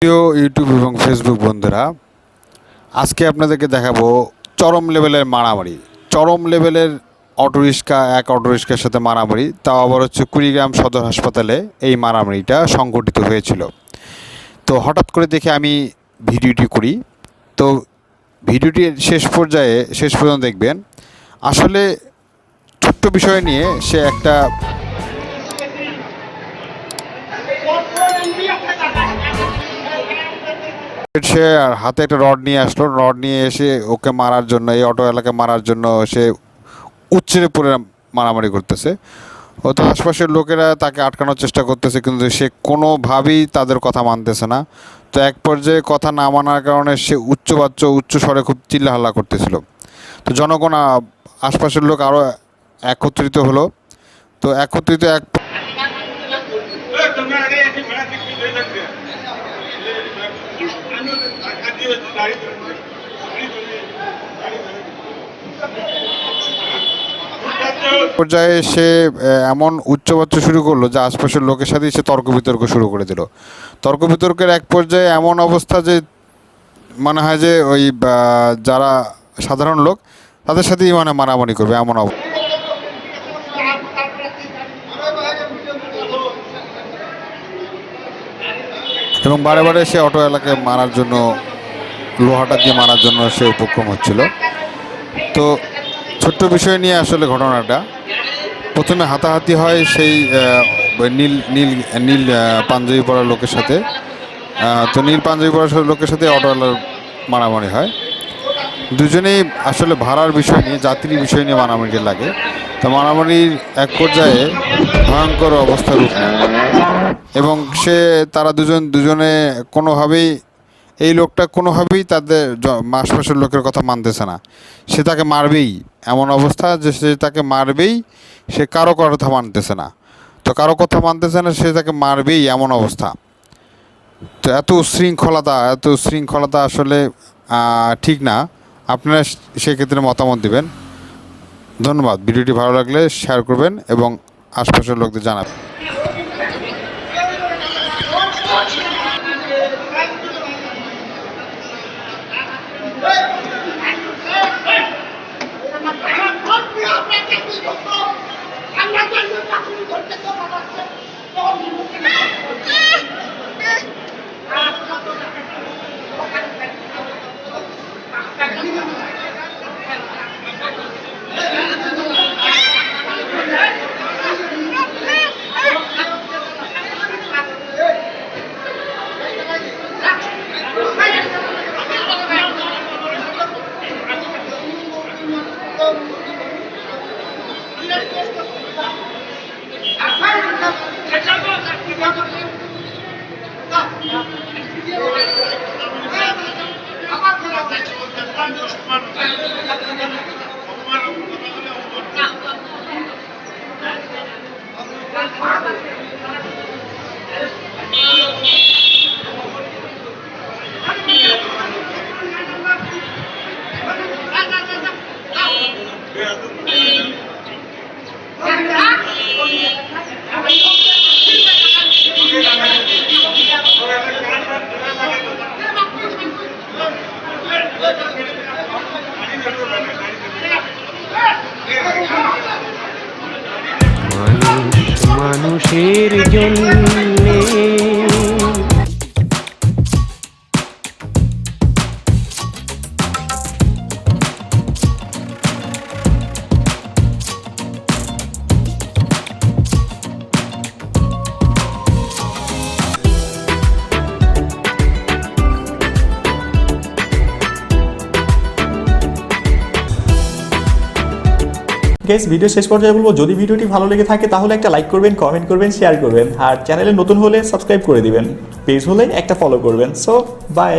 প্রিয় ইউটিউব এবং ফেসবুক বন্ধুরা, আজকে আপনাদেরকে দেখাবো চরম লেভেলের মারামারি। চরম লেভেলের এক অটোরিক্সার সাথে মারামারি, তাও আবার হচ্ছে কুড়িগ্রাম সদর হাসপাতালে এই মারামারিটা সংঘটিত হয়েছিল। তো হঠাৎ করে দেখে আমি ভিডিওটি করি। তো ভিডিওটির শেষ পর্যন্ত দেখবেন। আসলে ছোট্ট বিষয় নিয়ে সে একটা আর হাতে একটা রড নিয়ে আসলো। রড নিয়ে এসে ওকে মারার জন্য, এই অটোওয়ালাকে মারার জন্য সে উচ্ছেড়ে পড়ে মারামারি করতেছে। ও তো আশপাশের লোকেরা তাকে আটকানোর চেষ্টা করতেছে, কিন্তু সে কোনোভাবেই তাদের কথা মানতেছে না। তো এক পর্যায়ে কথা না মানার কারণে সে উচ্চ স্বরে খুব চিল্লাহাল্লা করতেছিল। তো জনগণ, আশপাশের লোক আরও একত্রিত হলো। তো একত্রিত এক পর্যায়ে সে এমন উচ্চবাচ্য শুরু করলো যে আশপাশের লোকের সাথেই সে তর্ক বিতর্ক শুরু করে দিল। তর্ক বিতর্কের এক পর্যায়ে এমন অবস্থা যে মনে হয় যে ওই যারা সাধারণ লোক তাদের সাথেই মানে মারামারি করবে এমন অবস্থা। এবং বারে বারে সে অটো এলাকায় মারার জন্য, লোহাটা দিয়ে মারার জন্য সে উপক্রম হচ্ছিল। তো ছোট্ট বিষয় নিয়ে আসলে ঘটনাটা, প্রথমে হাতাহাতি হয় সেই নীল নীল নীল পাঞ্জাবি পরা লোকের সাথে। তো নীল পাঞ্জাবি পরা লোকের সাথে অটোওয়ালার মারামারি হয়। দুজনেই আসলে ভাড়ার বিষয় নিয়ে, যাত্রীর বিষয় নিয়ে মারামারি লাগে। তো মারামারির এক পর্যায়ে ভয়ঙ্কর অবস্থার রূপ নেয় এবং তারা দুজনে কোনোভাবেই, এই লোকটা কোনোভাবেই তাদের আশপাশের লোকের কথা মানতেছে না। সে তাকে মারবেই, এমন অবস্থা যে সে তাকে মারবেই। সে কারো কথা মানতেছে না। তো কারো কথা মানতেছে না, সে তাকে মারবেই এমন অবস্থা। তো এত শৃঙ্খলতা আসলে ঠিক না। আপনারা সেক্ষেত্রে মতামত দিবেন। ধন্যবাদ। ভিডিওটি ভালো লাগলে শেয়ার করবেন এবং আশপাশের লোকদের জানাবেন। মানুষের জন্যে গাইস, ভিডিও শেষ পর্যায়ে বলবো, যদি ভিডিওটি ভালো লেগে থাকে তাহলে একটা লাইক করবেন, কমেন্ট করবেন, শেয়ার করবেন। আর চ্যানেলে নতুন হলে সাবস্ক্রাইব করে দিবেন। পেজ হলে একটা ফলো করবেন। So by.